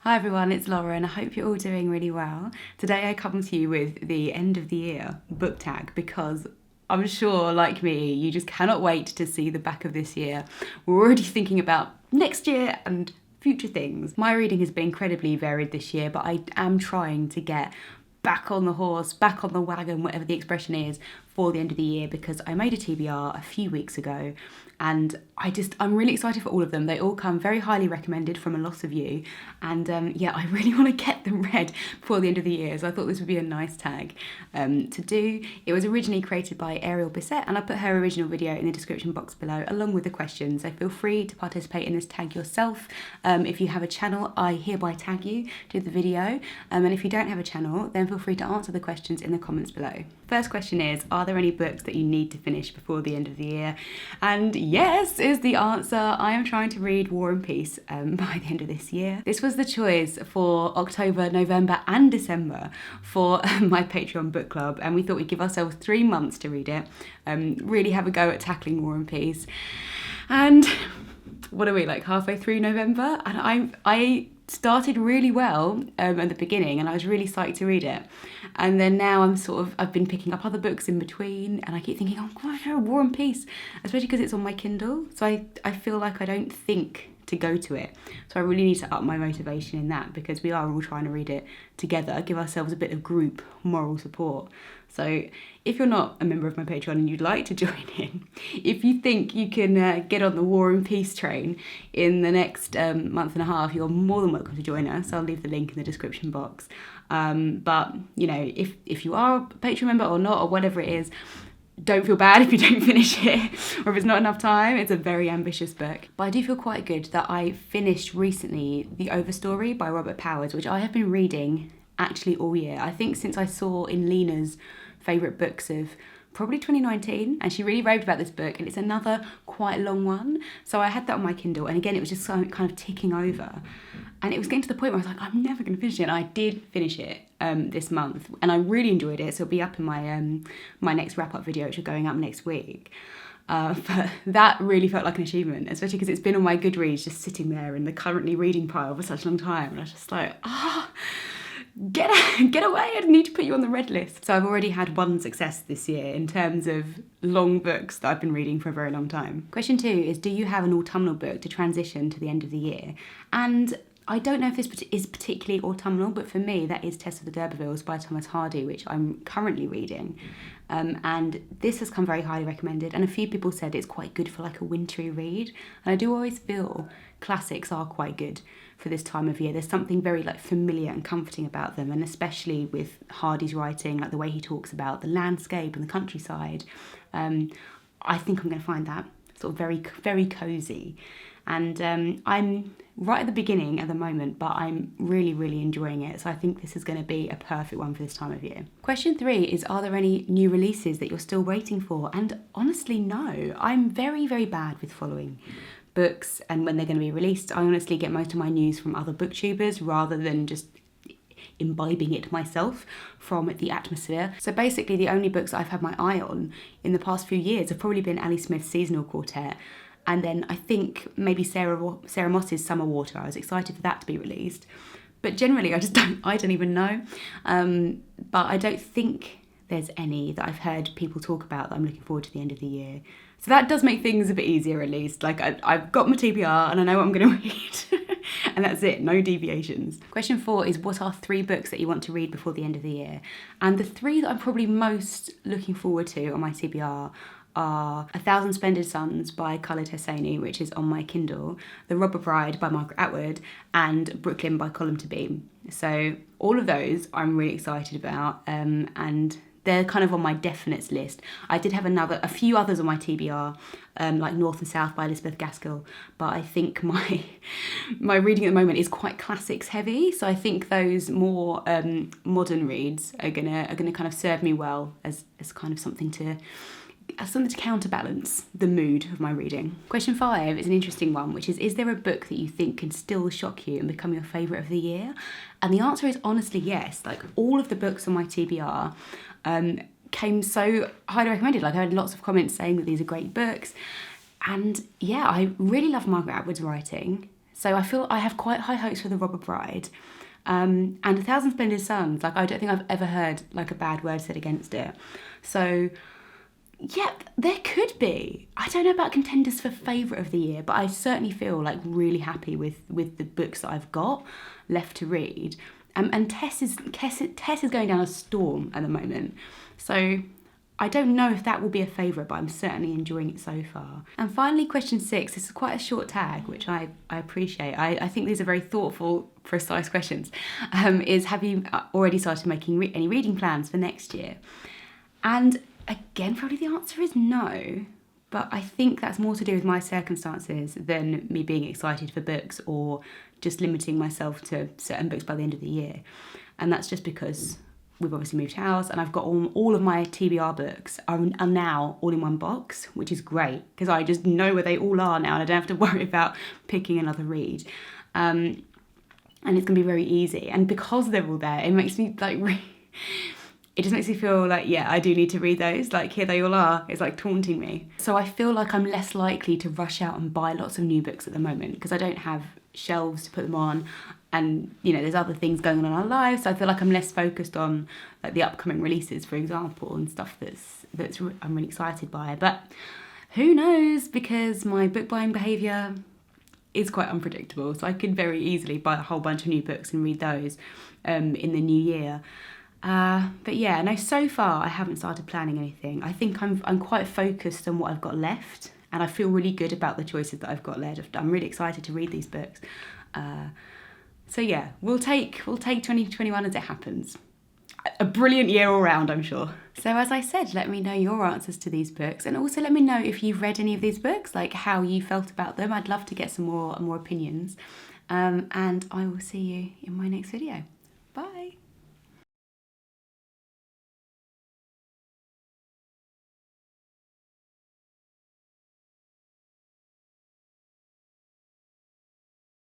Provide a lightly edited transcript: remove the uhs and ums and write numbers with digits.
Hi everyone, it's Laura and I hope you're all doing really well. Today I come to you with the end of the year book tag because I'm sure, like me, you just cannot wait to see the back of this year. We're already thinking about next year and future things. My reading has been incredibly varied this year, but I am trying to get back on the horse, back on the wagon, whatever the expression is, for the end of the year because I made a TBR a few weeks ago and I'm really excited for all of them. They all come very highly recommended from a lot of you, and I really want to get them read before the end of the year, so I thought this would be a nice tag to do. It was originally created by Ariel Bissett and I put her original video in the description box below along with the questions, so feel free to participate in this tag yourself. If you have a channel, I hereby tag you to the video, and if you don't have a channel, then feel free to answer the questions in the comments below. First question is, are there any books that you need to finish before the end of the year? And yes is the answer. I am trying to read War and Peace by the end of this year. This was the choice for October, November and December for my Patreon book club, and we thought we'd give ourselves 3 months to read it, really have a go at tackling War and Peace. And what are we, like halfway through November? And I started really well at the beginning and I was really psyched to read it, and then now I've been picking up other books in between and I keep thinking, oh gosh, War and Peace, especially because it's on my Kindle, so I feel like I don't think to go to it, so I really need to up my motivation in that because we are all trying to read it together, give ourselves a bit of group moral support. So if you're not a member of my Patreon and you'd like to join in, if you think you can get on the War and Peace train in the next month and a half, you're more than welcome to join us. I'll leave the link in the description box. But you know, if you are a Patreon member or not, or whatever it is, don't feel bad if you don't finish it or if it's not enough time. It's a very ambitious book. But I do feel quite good that I finished recently The Overstory by Robert Powers, which I have been reading actually all year. I think since I saw in Lena's favourite books of probably 2019, and she really raved about this book, and it's another quite long one. So I had that on my Kindle, and again, it was just kind of ticking over. And it was getting to the point where I was like, I'm never going to finish it. And I did finish it this month, and I really enjoyed it. So it'll be up in my my next wrap-up video, which is going up next week. But that really felt like an achievement, especially because it's been on my Goodreads, just sitting there in the currently reading pile for such a long time. And I was just like, get away, I need to put you on the red list. So I've already had one success this year in terms of long books that I've been reading for a very long time. Question 2 is, do you have an autumnal book to transition to the end of the year? And I don't know if this is particularly autumnal, but for me that is Tess of the D'Urbervilles by Thomas Hardy, which I'm currently reading. And this has come very highly recommended, and a few people said it's quite good for like a wintry read. And I do always feel classics are quite good for this time of year. There's something very like familiar and comforting about them, and especially with Hardy's writing, like the way he talks about the landscape and the countryside. I think I'm going to find that sort of very, very cosy. And I'm right at the beginning at the moment, but I'm really, really enjoying it. So I think this is going to be a perfect one for this time of year. Question 3 is, are there any new releases that you're still waiting for? And honestly, no. I'm very, very bad with following books and when they're going to be released. I honestly get most of my news from other booktubers rather than just imbibing it myself from the atmosphere. So basically the only books I've had my eye on in the past few years have probably been Ali Smith's Seasonal Quartet, and then I think maybe Sarah Moss's Summer Water. I was excited for that to be released, but generally I don't even know. But I don't think there's any that I've heard people talk about that I'm looking forward to the end of the year. So that does make things a bit easier, at least. Like I've got my TBR and I know what I'm going to read. And that's it, no deviations. Question 4 is, what are 3 books that you want to read before the end of the year? And the 3 that I'm probably most looking forward to on my TBR are A Thousand Splendid Suns by Khaled Hosseini, which is on my Kindle, The Robber Bride by Margaret Atwood, and Brooklyn by Colm Tóibín. So all of those I'm really excited about, and they're kind of on my definites list. I did have a few others on my TBR, like North and South by Elizabeth Gaskell, but I think my reading at the moment is quite classics heavy, so I think those more modern reads are gonna kind of serve me well as kind of something to counterbalance the mood of my reading. Question 5 is an interesting one, which is there a book that you think can still shock you and become your favourite of the year? And the answer is honestly yes. Like, all of the books on my TBR came so highly recommended. Like, I had lots of comments saying that these are great books. And yeah, I really love Margaret Atwood's writing. So I feel I have quite high hopes for The Robber Bride. And A Thousand Splendid Suns, like I don't think I've ever heard like a bad word said against it. So yeah, there could be. I don't know about contenders for favourite of the year, but I certainly feel like really happy with the books that I've got left to read. And Tess is going down a storm at the moment. So I don't know if that will be a favourite, but I'm certainly enjoying it so far. And finally, question 6. This is quite a short tag, which I appreciate. I think these are very thoughtful, precise questions. Is have you already started making any reading plans for next year? And again, probably the answer is no. But I think that's more to do with my circumstances than me being excited for books or just limiting myself to certain books by the end of the year. And that's just because we've obviously moved house and I've got all of my TBR books are now all in one box, which is great because I just know where they all are now and I don't have to worry about picking another read. And it's going to be very easy. And because they're all there, it makes me like... It just makes me feel like, yeah, I do need to read those. Like, here they all are. It's like taunting me. So I feel like I'm less likely to rush out and buy lots of new books at the moment because I don't have shelves to put them on. And, you know, there's other things going on in our lives. So I feel like I'm less focused on like the upcoming releases, for example, and stuff that's I'm really excited by. But who knows, because my book buying behaviour is quite unpredictable. So I could very easily buy a whole bunch of new books and read those in the new year. But yeah, no, so far I haven't started planning anything. I think I'm quite focused on what I've got left and I feel really good about the choices that I've got left. I'm really excited to read these books. So yeah, we'll take 2021 as it happens. A brilliant year all round, I'm sure. So as I said, let me know your answers to these books and also let me know if you've read any of these books, like how you felt about them. I'd love to get some more opinions. And I will see you in my next video.